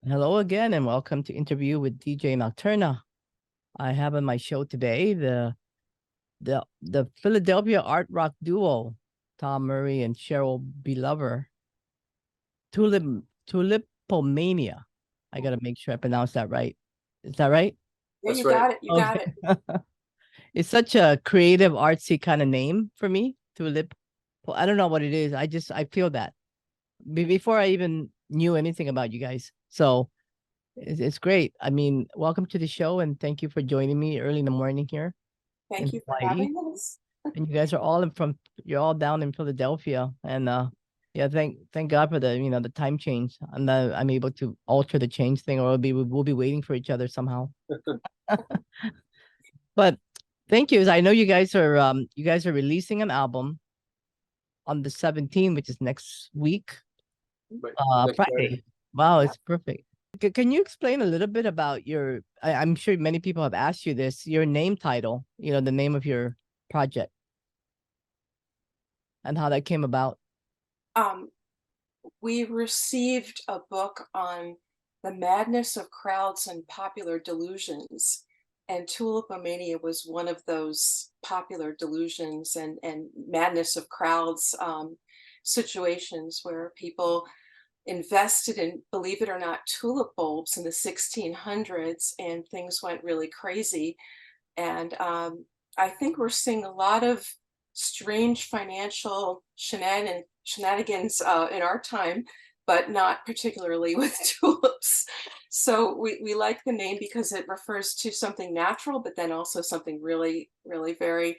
Hello again, and welcome to Interview with DJ Nocturna. I have on my show today the Philadelphia art rock duo, Tom Murray and Cheryl Gelover, Tulip Tulipomania. I gotta make sure I pronounce that right. Is that right? Yeah, That's you right. got it. You got Okay. it. It's such a creative, artsy kind of name for me. Tulip. I don't know what it is. I feel that before I even knew anything about you guys. So it's great. I mean, welcome to the show and thank you for joining me early in the morning here in Thank you for Hawaii. having us. And you guys are all you're all down in Philadelphia. And yeah, thank God for the time change. I'm able to alter the change thing, or we'll be waiting for each other somehow. But thank you. I know you guys are releasing an album on the 17th, which is next week, Right. Next Friday. Friday. Wow, Yeah. it's perfect. Can you explain a little bit about I'm sure many people have asked you this, your name title, the name of your project and how that came about? Um, we received a book on the madness of crowds and popular delusions. And Tulipomania was one of those popular delusions and madness of crowds situations where people invested in, believe it or not, tulip bulbs in the 1600s, and things went really crazy. And I think we're seeing a lot of strange financial shenanigans in our time, but not particularly with tulips. So we like the name because it refers to something natural, but then also something really, really very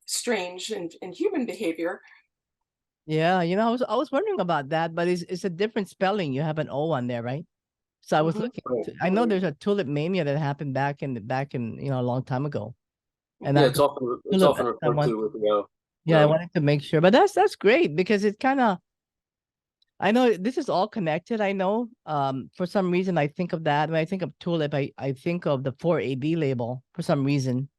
strange in human behavior. Yeah, I was wondering about that, but it's a different spelling. You have an O on there, right? So I was Mhm. looking. Right. I know there's a tulip mania that happened back in a long time ago, and Yeah, I it's tulip. often I referred want, to with yeah, I wanted to make sure, but that's great because it kind of. I know this is all connected. I know. For some reason, I think of that when I think of tulip. I think of the 4AD label for some reason.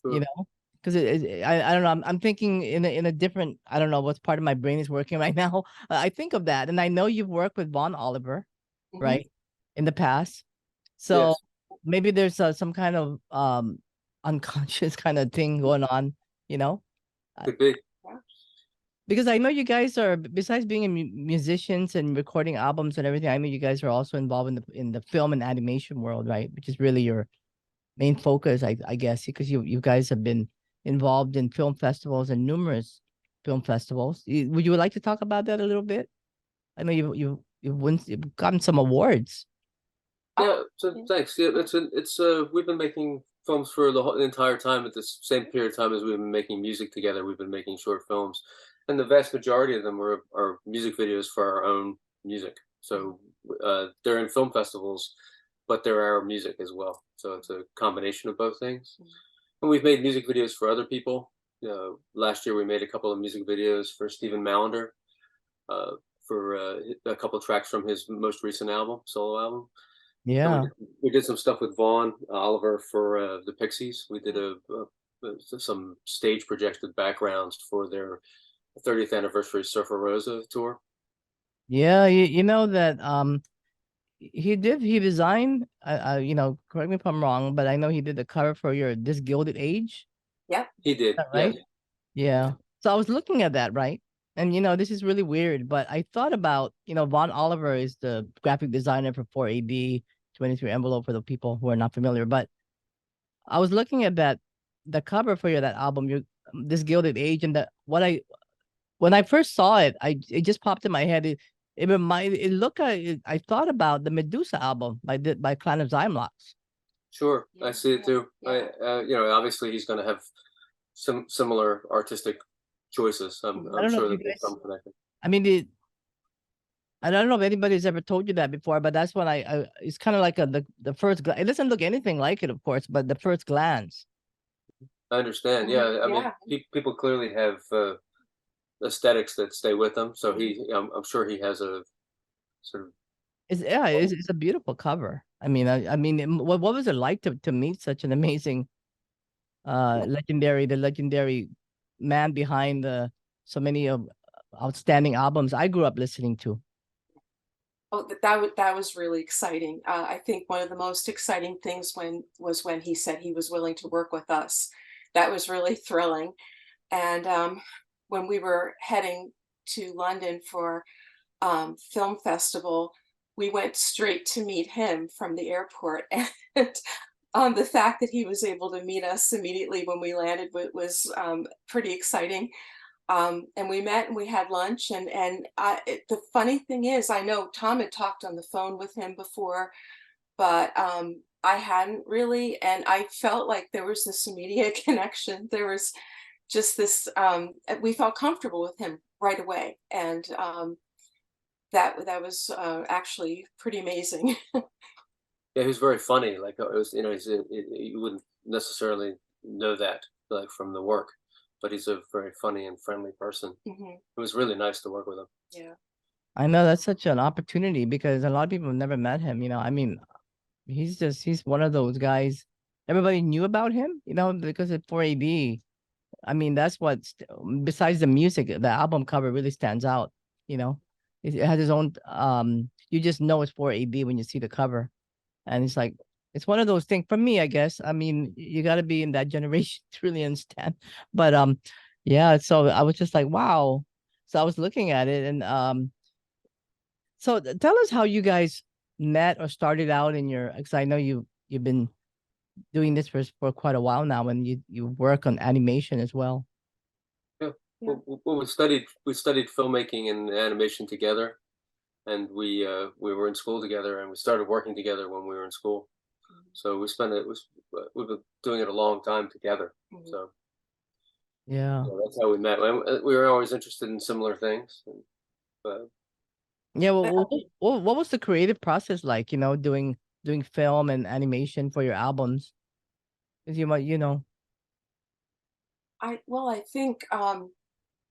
You sure. know, because I don't know. I'm thinking in a different. I don't know what part of my brain is working right now. I think of that, and I know you've worked with Vaughan Oliver, Mhm. right, in the past. So Yes. maybe there's some kind of unconscious kind of thing going on. You know. Could be. Yeah. Because I know you guys are, besides being musicians and recording albums and everything, I know you guys are also involved in the film and animation world, right? Which is really your main focus, I guess, because you guys have been involved in film festivals and numerous film festivals. Would you like to talk about that a little bit? I know you've gotten some awards. Yeah. Oh, So yeah. thanks. Yeah, we've been making films for the entire time at this same period of time as we've been making music together. We've been making short films, and the vast majority of them are music videos for our own music. So they're in film festivals, but they're our music as well. So it's a combination of both things. And we've made music videos for other people. Last year we made a couple of music videos for Stephen Mallender uh, for a couple of tracks from his most recent album, solo album. And Yeah. we did some stuff with Vaughan Oliver for the Pixies. We did some stage projected backgrounds for their 30th anniversary Surfer Rosa tour. Yeah, you know that he designed correct me if I'm wrong, but I know he did the cover for your This Gilded Age. Yeah. He did, Is that yes. right? Yeah. So I was looking at that, right? And this is really weird, but I thought about, Von Oliver is the graphic designer for 4AD 23 envelope for the people who are not familiar. But I was looking at the cover for that album, This Gilded Age, and when I first saw it, it just popped in my head. It looked like I thought about the Medusa album by Clan of Xymox. Sure, I Yeah. see it too. Yeah. Obviously he's going to have some similar artistic choices. I I'm don't know sure if you that there's guys. some connection. I mean, I don't know if anybody's ever told you that before, but that's when it's kind of like the first, it doesn't look anything like it, of course, but the first glance. I understand. Mhm. Yeah, I mean, Yeah. people clearly have aesthetics that stay with them. So Mhm. I'm sure he has a sort of. Yeah, it's a beautiful cover. I mean, what was it like to meet such an amazing, the legendary man behind so many of outstanding albums I grew up listening to. Oh, that was really exciting. I think one of the most exciting things when he said he was willing to work with us. That was really thrilling. And when we were heading to London for film festival, we went straight to meet him from the airport, and the fact that he was able to meet us immediately when we landed was pretty exciting. And we met and we had lunch, the funny thing is, I know Tom had talked on the phone with him before, but I hadn't really, and I felt like there was this immediate connection. There was just this, we felt comfortable with him right away, and that was actually pretty amazing. Yeah, he was very funny. Like it was, you wouldn't necessarily know that like from the work, but he's a very funny and friendly person. Hmm. It was really nice to work with him. Yeah. I know that's such an opportunity because a lot of people have never met him. I mean, he's one of those guys. Everybody knew about him, because at 4AD, I mean, that's besides the music, the album cover really stands out, you know. It has its own you just know it's 4AD when you see the cover. And it's like it's one of those things for me, I guess. I mean, you got to be in that generation to really understand. But yeah, so I was just like, wow. So I was looking at it and so tell us how you guys met or started out in your, because I know you've been doing this for quite a while now, and you work on animation as well. Yeah. Yeah. Well, we studied filmmaking and animation together, and we were in school together, and we started working together when we were in school. So we've been doing it a long time together. Mhm. So Yeah. that's how we met. We were always interested in similar things. But Yeah. Uh, What was the creative process like, doing film and animation for your albums? Because you might, I think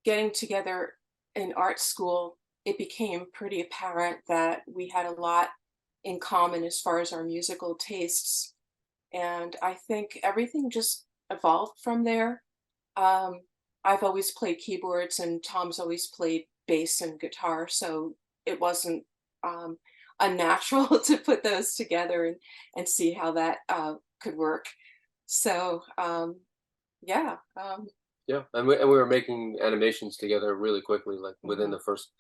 getting together in art school, it became pretty apparent that we had a lot in common as far as our musical tastes. And I think everything just evolved from there. Um, I've always played keyboards and Tom's always played bass and guitar, so it wasn't um, unnatural to put those together and see how that could work. So yeah, yeah, and we were making animations together really quickly. Like within mhm, the first,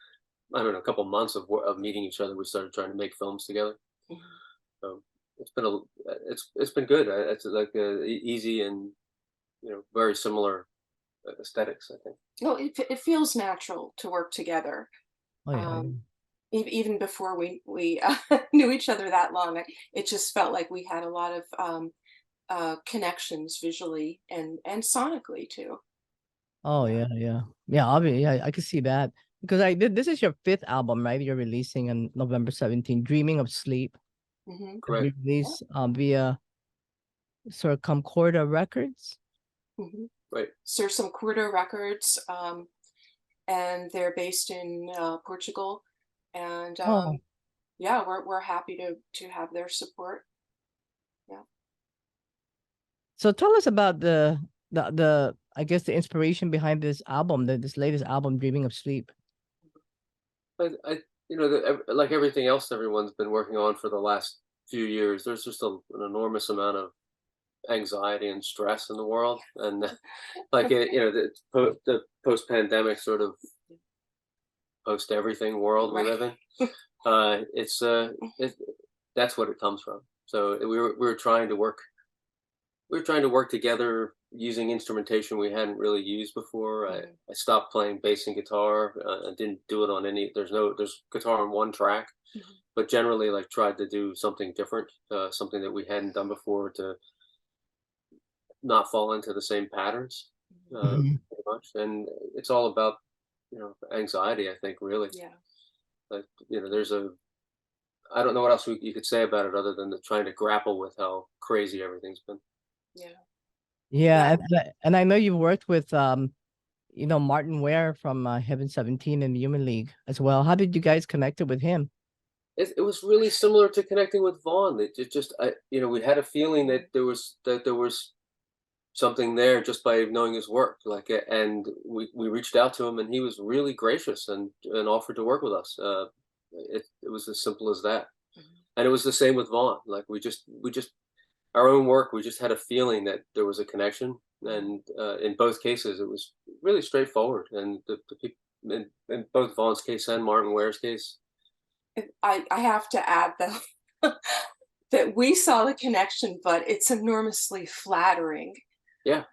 I don't know, a couple months of meeting each other, we started trying to make films together. mhm. So it's been good. It's like easy and very similar aesthetics, I think. Well, it feels natural to work together. oh yeah. Um, even before we knew each other that long, it just felt like we had a lot of connections visually and sonically too. Oh Yeah. yeah, yeah. Yeah, obviously, yeah, I could see that. Because I did this is your fifth album, right? You're releasing on November 17th, Dreaming of Sleep. Hmm. To be Correct. Yeah. released via Sursumcorda Records. Hmm. Right. Sursumcorda Records, and they're based in Portugal, and Oh. yeah, we're happy to have their support. Yeah. So tell us about the I guess the inspiration behind this album, this latest album, Dreaming of Sleep. I like everything else everyone's been working on for the last few years, there's just an enormous amount of anxiety and stress in the world, and like the post pandemic sort of post everything world we Right. live in. It's it, that's what it comes from. So we were trying to work together using instrumentation we hadn't really used before. I, Mhm. I stopped playing bass and guitar. I didn't do it on any. There's guitar on one track, Mhm. but generally like tried to do something different, something that we hadn't done before to not fall into the same patterns, Mhm. pretty much. And it's all about anxiety. I think really, Yeah. like there's a I don't know what else you could say about it other than trying to grapple with how crazy everything's been. Yeah. Yeah, Yeah. and I know you've worked with Martyn Ware from Heaven 17 in the Human League as well. How did you guys connect it with him? It was really similar to connecting with Vaughan. It just we had a feeling Mhm. that there was something there just by knowing his work. Like, and we reached out to him, and he was really gracious and offered to work with us. it was as simple as that. Mhm. And it was the same with Vaughan. Like we just our own work. We just had a feeling that there was a connection, and in both cases, it was really straightforward. And the people in both Vaughan's case and Martyn Ware's case. I have to add though that we saw the connection, but it's enormously flattering Yeah.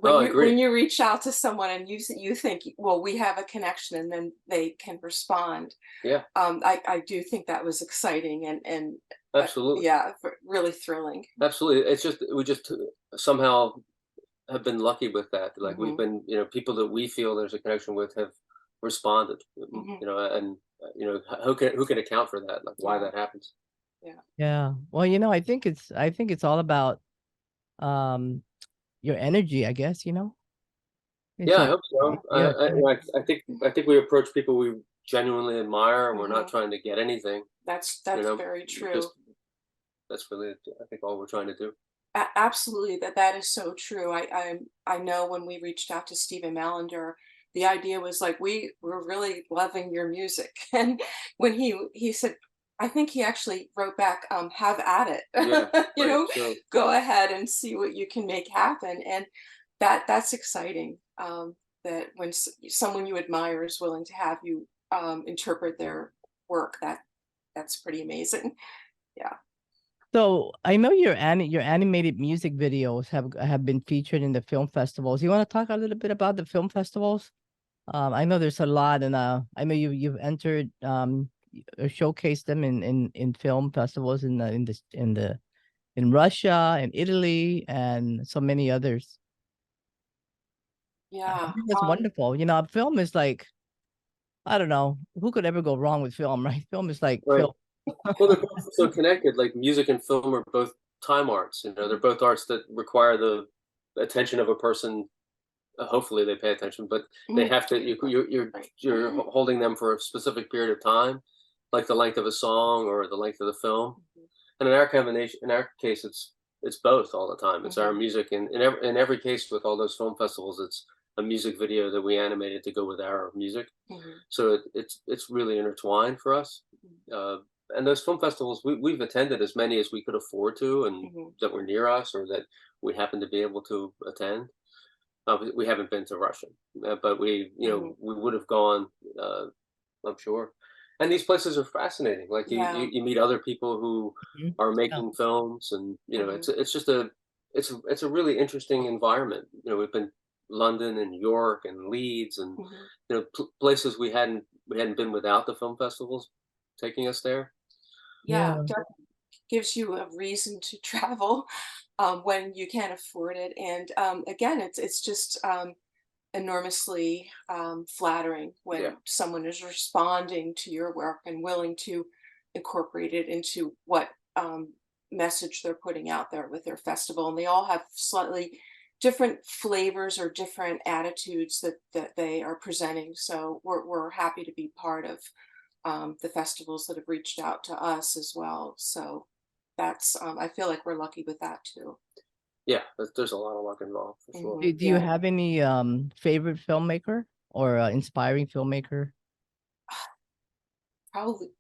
Oh, I agree. when you reach out to someone and you think, well, we have a connection, and then they can respond. Yeah. I do think that was exciting and Absolutely. yeah, really thrilling. Absolutely. It's just we just somehow have been lucky with that. Like we've Mhm. been, people that we feel there's a connection with have responded. Mhm. And who can account for that? Like why Yeah. that happens? Yeah. Yeah. Well, I think it's all about um your energy, I guess, It's Yeah, I all hope so. yeah, I think we approach people we genuinely admire, and we're not Mhm. trying to get anything. That's You know, very true. just that's really I think all we're trying to do. Absolutely, that is so true. I know when we reached out to Stephen Mallender, the idea was like we were really loving your music, and when he said, I think he actually wrote back, "Have at Yeah, it," right. So go ahead and see what you can make happen, and that's exciting. That when someone you admire is willing to have you interpret their work, that's pretty amazing. Yeah. So I know your animated music videos have been featured in the film festivals. You want to talk a little bit about the film festivals? I know there's a lot, and I know you've entered showcased them in film festivals in Russia and Italy and so many others. I Yeah. think that's wonderful. Film is like, I don't know, who could ever go wrong with film, right? Film is like right. film. Well, they're both so connected. Like music and film are both time arts. They're both arts that require the attention of a person. Hopefully, they pay attention, but they Mhm. have to. You're holding them for a specific period of time, like the length of a song or the length of the film. And in our case, it's both all the time. It's our Mhm. music, and in every case with all those film festivals, it's a music video that we animated to go with our music. Mhm. So it's really intertwined for us. Uh, and those film festivals, we've attended as many as we could afford to, and Mhm. that were near us or that we happen to be able to attend. We haven't been to Russia, but Mhm. we would have gone. Uh, I'm sure. And these places are fascinating. Like Yeah. you meet other people who Mhm. are Yeah. making films, and Mhm. it's just it's a really interesting environment. We've been London and New York and Leeds, and Mhm. places we hadn't been without the film festivals taking us there. Yeah, Yeah. definitely gives you a reason to travel, when you can afford it, and, again, it's just, enormously, flattering Yeah, when someone is responding to your work and willing to incorporate it into what, message they're putting out there with their festival, and they all have slightly different flavors or different attitudes that they are presenting, so we're happy to be part of the festivals that have reached out to us as well. So that's I feel like we're lucky with that too. yeah. There's a lot of luck involved for sure. Do you Yeah, have any favorite filmmaker or inspiring filmmaker?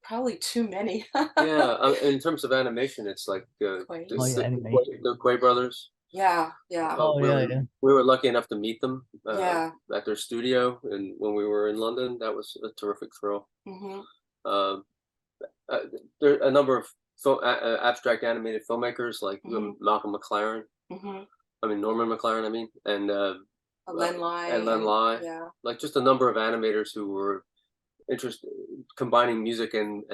probably too many. Yeah, in terms of animation, it's like Oh Quays. yeah, animation. The Quay brothers. Yeah, yeah, Oh We yeah, were yeah. we were lucky enough to meet them yeah. at their studio, and when we were in London, that was a terrific thrill. Hmm. Uh, there are a number of abstract animated filmmakers like Hmm. Malcolm McLaren. Hmm. I mean Norman McLaren. I mean, uh, Len and Lai Len and Lai. yeah. Like just a number of animators who were interested combining music and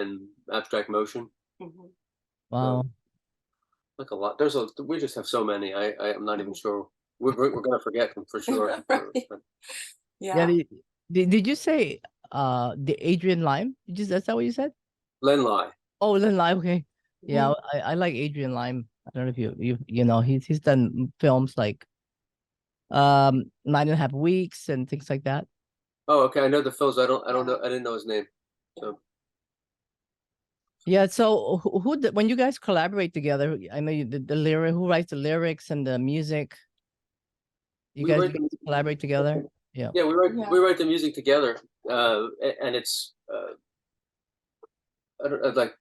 abstract motion. Hmm. So Wow. like a lot. We just have so many. I'm not even Hmm. sure. We're gonna forget them for sure. Right. But Yeah. Yeah. Did you say the Adrian Lime? Is that what you said? Len Lai. Oh, Lin Lime. Okay. Hmm. Yeah, I like Adrian Lime. I don't know if he's done films like 9.5 Weeks and things like that. Oh, okay. I know the Phils. I don't Yeah. know. I didn't know his name. Yeah. So Yeah. So when you guys collaborate together, I know the lyric. Who writes the lyrics and the music? You we guys, write you guys collaborate together. Yeah. yeah, we Yeah. write the music together, and it's I don't like.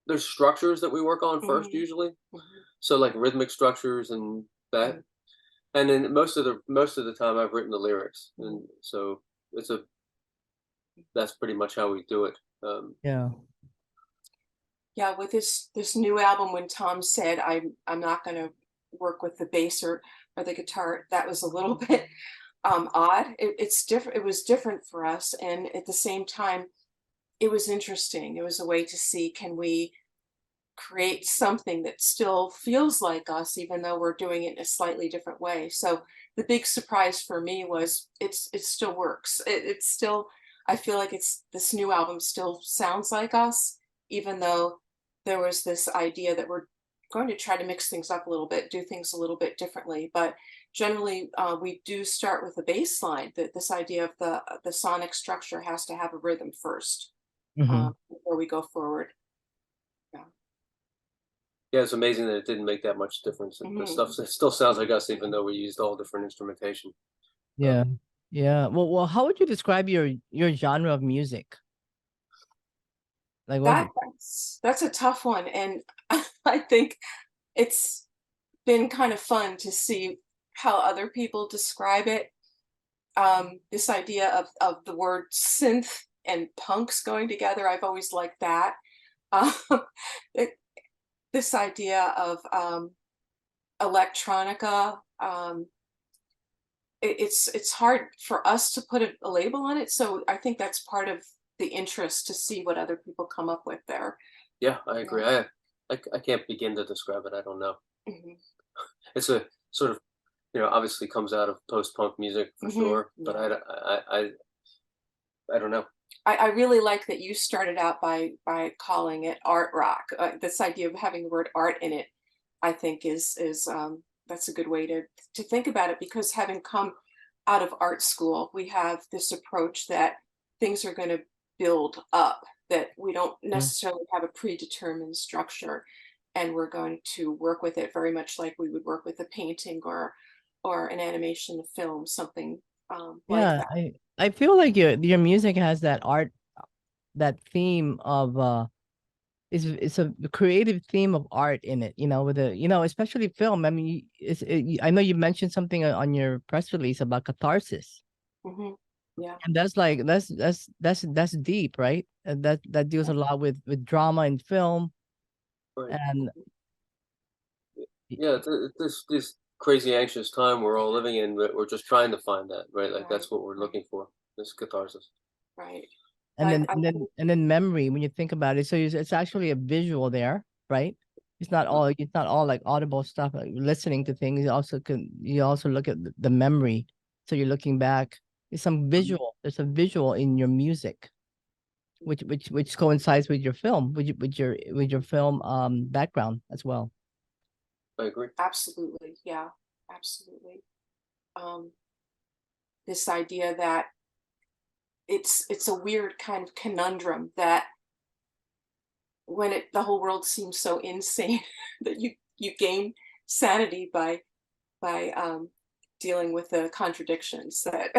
There's structures that we work on first Mhm. usually. Mhm. So like rhythmic structures and that, Mhm. and then most of the time I've written the lyrics, Mhm. and so that's pretty much how we do it. Yeah. Yeah, with this new album, when Tom said I'm not going to work with the bass or the guitar, that was a little bit odd. It's different. It was different for us, and at the same time, it was interesting. It was a way to see, can we create something that still feels like us, even though we're doing it in a slightly different way. So the big surprise for me was it still works. It's still, I feel like it's, this new album still sounds like us, even though there was this idea that we're going to try to mix things up a little bit, do things a little bit differently. But generally, we do start with the bass line. That this idea of the sonic structure has to have a rhythm first, Hmm. before we go forward. Yeah. yeah, it's amazing that it didn't make that much difference. The Mhm. stuff still sounds like us, even though we used all different instrumentation. Yeah. Yeah. Well, how would you describe your genre of music? Like, what's it? That's a tough one, and I think it's been kind of fun to see how other people describe it. This idea of the word synth and punks going together, I've always liked that. Um, it, this idea of electronica, it's hard for us to put a label on it. So I think that's part of the interest, to see what other people come up with there. Yeah, I Yeah. agree. I can't begin to describe it. I don't know. Mhm. It's a sort of, obviously comes out of post-punk music for Mhm. sure, but Yeah. I don't know. I really like that you started out by calling it art rock. This idea of having the word art in it, I think is that's a good way to think about it, because having come out of art school, we have this approach that things are going to build up, that we don't Mhm. necessarily have a predetermined structure, and we're going to work with it very much like we would work with a painting or an animation, a film, something like Yeah, that. I feel like your music has that art, that theme of it's a creative theme of art in it, with the, especially film. I mean, I know you mentioned something on your press release about catharsis, Hmm. Yeah. and that's like that's deep, right? And that deals a lot with drama in film, Right. and Yeah, it's this crazy anxious time we're all living in, but we're just trying to find that, right? Like Right, that's what we're right, looking for, this catharsis. right. and then I and then think, and then memory, when you think about it, so it's actually a visual there, right? It's not all like audible stuff, like listening to things. You also look at the memory, so you're looking back. There's a visual in your music, which coincides with your film, with your film background as well. I agree. absolutely, yeah, absolutely. Um, this idea that it's a weird kind of conundrum, that when the whole world seems so insane, that you gain sanity by dealing with the contradictions, that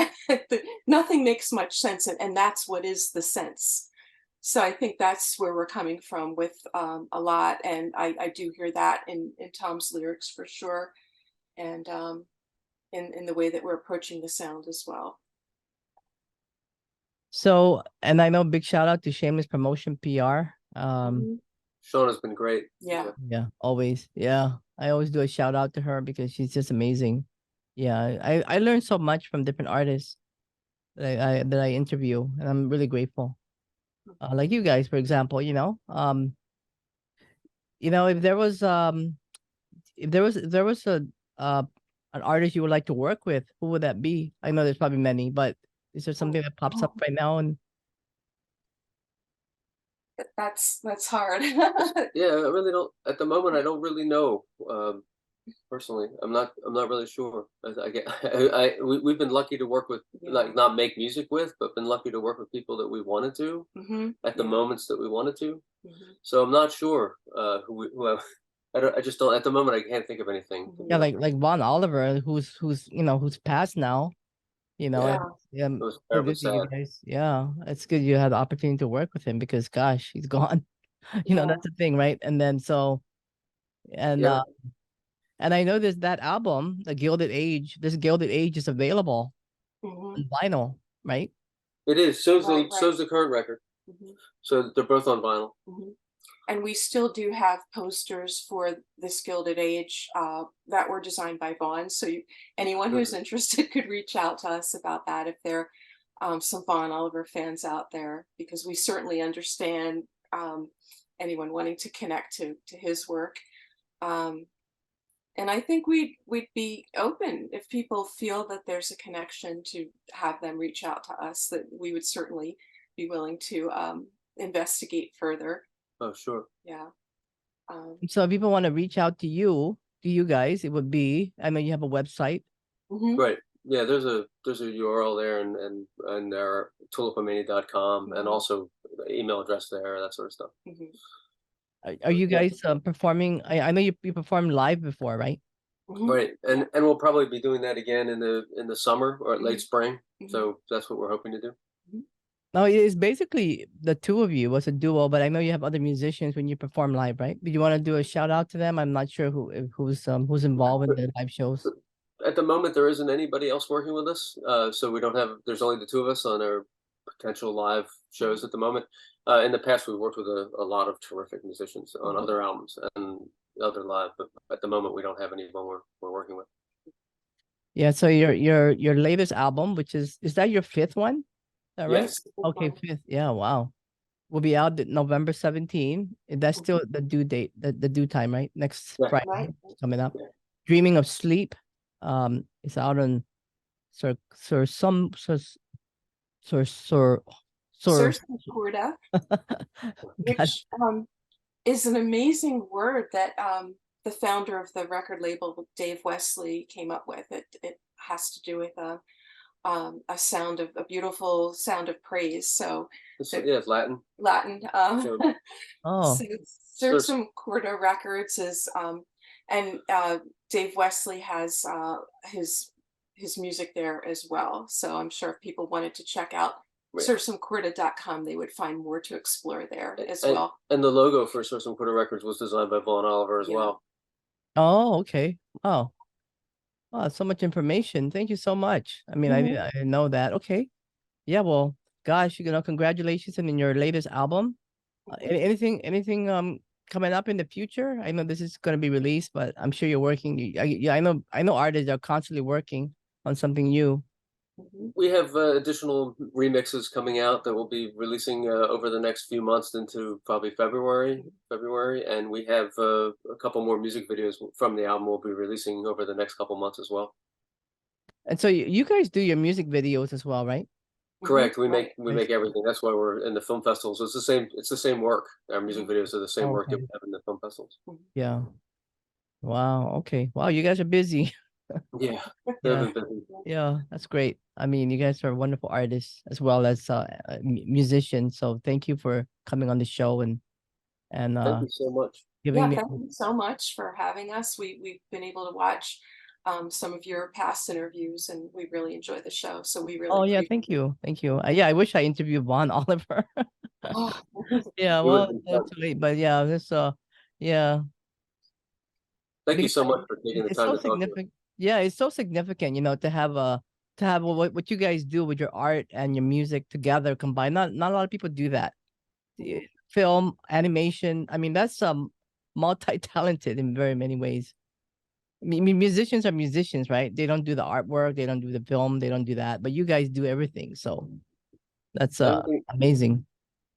nothing makes much sense, and that's what is the sense. So I think that's where we're coming from with a lot, and I do hear that in Tom's lyrics for sure, and in the way that we're approaching the sound as well. So, and I know, big shout out to Shameless Promotion PR. Mhm. Sean has been great. Yeah. Yeah. Yeah, always. Yeah, I always do a shout out to her because she's just amazing. Yeah, I learned so much from different artists that I interview, and I'm really grateful. Like you guys, for example, if there was if there was a uh an artist you would like to work with, who would that be? I know there's probably many, but is there something that pops up right now? And That's hard. Yeah, I really don't. At the moment, I don't really know. Personally, I'm not really sure. I get. We've been lucky to work with, Yeah. like, not make music with, but been lucky to work with people that we wanted to Hmm. at the Yeah. moments that we wanted to. Hmm. So I'm not sure who I don't. I just don't. At the moment, I can't think of anything, to be yeah, Hmm. honest. like Von Oliver, who's who's passed now. you know, Yeah. and yeah, It was so terribly good to you sad. guys. Yeah, it's good you had the opportunity to work with him because gosh, he's gone. You know, Yeah. that's the thing, right? And then so and Yeah, and I know there's that album, the Gilded Age. This Gilded Age is available Hmm. on vinyl, right? it is. Right, right. Shows the current record. Hmm. So they're both on vinyl. Hmm. And we still do have posters for this Gilded Age that were designed by Vaughan. So anyone who's Mhm. interested could reach out to us about that if there some Vaughan Oliver fans out there, because we certainly understand anyone wanting to connect to his work. Um, and I think we'd be open if people feel that there's a connection to have them reach out to us. That we would certainly be willing to investigate further. Oh, sure. Yeah. Um, So if people want to reach out to you guys, it would be, I know you have a website. mhm, Right. Yeah, there's a URL there and there tulipomania.com and mhm, also the email address there, that sort of stuff. mhm, Are So, you yeah. guys performing? I know you performed live before, right? mhm, Right. yeah, And we'll probably be doing that again in the summer or late mhm, spring. mhm, So that's what we're hoping to do. mhm. No, it's basically the two of you was a duo, but I know you have other musicians when you perform live, right? Do you want to do a shout out to them? I'm not sure who's involved in the live shows. At the moment, there isn't anybody else working with us, so we don't have. There's only the two of us on our potential live shows at the moment. In the past, we've worked with a lot of terrific musicians on Mhm. other albums and other live, but at the moment, we don't have anyone we're working with. Yeah, so your latest album, which is that your fifth one? Is that right? Yes, Okay, fifth. Yeah, wow. Will be out November 17th. That's still the due date, the due time, right? Next yeah, Right. Friday coming up. yeah. Dreaming of Sleep. It's out on Sir Sir some Sir Sir Sir Sir. Sursumcorda, God. which is an amazing word that the founder of the record label, Dave Wesley, came up with. It has to do with a sound of a beautiful sound of praise. So the Yeah, it's Latin. Latin. So, Oh, So so Sursumcorda Records is, and Dave Wesley has his music there as well. So I'm sure if people wanted to check out yeah. sursumcorda.com, they would find more to explore there as and, well. and the logo for Sursumcorda Records was designed by Vaughan Oliver as Yeah. well. oh, okay. Oh, oh, so much information. Thank you so much. I mean, Mhm. I didn't know that. Okay. Yeah, well, gosh, congratulations on your latest album. Mhm. Anything coming up in the future? I know this is going to be released, but I'm sure you're working. Yeah, I know artists are constantly working on something new. Mhm. We have additional remixes coming out that we'll be releasing over the next few months into probably February, and we have a couple more music videos from the album we'll be releasing over the next couple months as well. And so you guys do your music videos as well, right? Mhm. Correct. Right. We I make see. everything. That's why we're in the film festivals. It's the same. It's the same work. Our music Mhm. videos are the same work that Okay. we have in the film festivals. Mhm. Yeah. Wow. Okay. Wow, you guys are busy. Yeah, they've Yeah. been busy. Yeah, that's great. I mean, you guys are wonderful artists as well as musicians. So thank you for coming on the show and Thank you so much. giving Yeah, me. thank you so much for having us. We've been able to watch some of your past interviews, and we really enjoy the show. So we really Oh yeah, appreciate. thank you, thank you. Yeah, I wish I interviewed Vaughan Oliver. Oh, Yeah, It would well, have been it's fun. too late, but yeah, this yeah, Thank you because so much for taking the it's time so to talk to us. significant. Yeah, it's so significant, to have what you guys do with your art and your music together combined. Not a lot of people do that. mhm, Film, animation. I mean, that's multi-talented in very many ways. Musicians are musicians, right? They don't do the artwork, they don't do the film, they don't do that, but you guys do everything. So that's The only thing, amazing.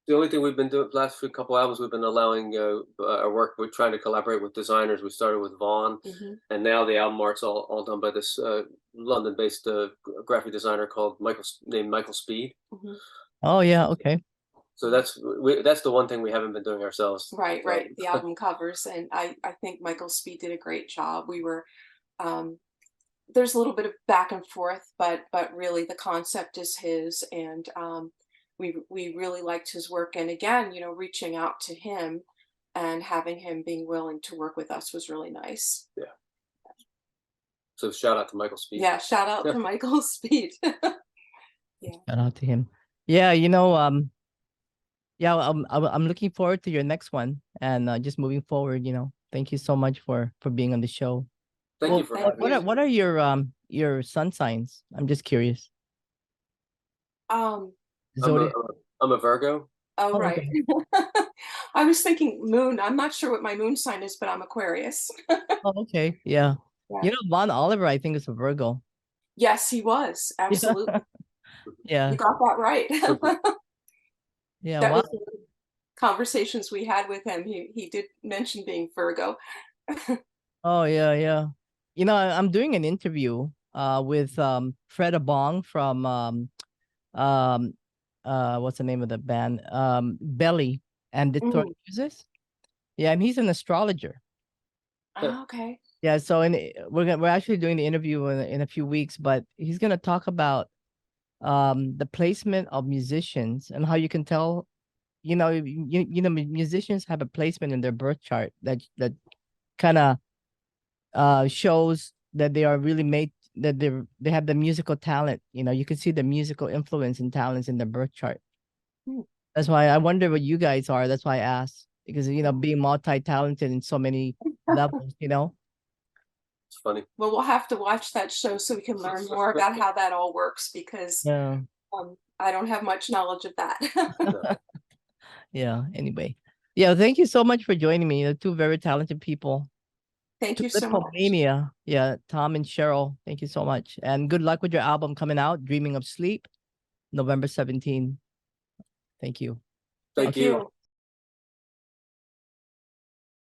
the only thing we've been doing last few couple albums, we've been allowing our work. We're trying to collaborate with designers. We started with Vaughan, mhm, and now the album art's all done by this London-based graphic designer called named Michael Speed. mhm. Oh yeah, okay. So that's the one thing we haven't been doing ourselves. Right, So right. The album covers, and I think Michael Speed did a great job. We were um, there's a little bit of back and forth, but really the concept is his, and we really liked his work. And again, reaching out to him and having him being willing to work with us was really nice. yeah, So shout out to Michael Speed. Yeah, shout out to Michael Speed. Shout out to him. Yeah, yeah, I'm looking forward to your next one, and just moving forward. Thank you so much for being on the show. Thank Well, you for thank having me. what are your sun signs? I'm just curious. Um, Zodiac. I'm a Virgo. oh, Oh, right. okay. I was thinking moon. I'm not sure what my moon sign is, but I'm Aquarius. Oh, okay. Yeah. Yeah. Vaughan Oliver, I think, is a Virgo. Yes, he was. Absolutely. Yeah. You got that right. Yeah. That Wow. was the conversations we had with him. He did mention being Virgo. Oh, yeah, yeah. I'm doing an interview with Fred Abong from what's the name of the band? Belly and the Thorn Mm. Muses. Yeah, and he's an astrologer. Oh, okay. Yeah, so we're actually doing the interview in a few weeks, but he's gonna talk about the placement of musicians and how you can tell, musicians have a placement in their birth chart that kind of shows that they are really made, that they have the musical talent. You can see the musical influence and talents in their birth chart. Hmm. That's why I wonder what you guys are. That's why I asked, because being multi-talented in so many levels. It's funny. Well, we'll have to watch that show so we can learn more about how that all works, because Yeah. I don't have much knowledge of that. Yeah. Anyway, yeah. Thank you so much for joining me. You're two very talented people. Thank you so much. Tulipomania. Yeah, Tom and Cheryl. Thank you so much, and good luck with your album coming out, Dreaming of Sleep, November 17. Thank you. Thank you.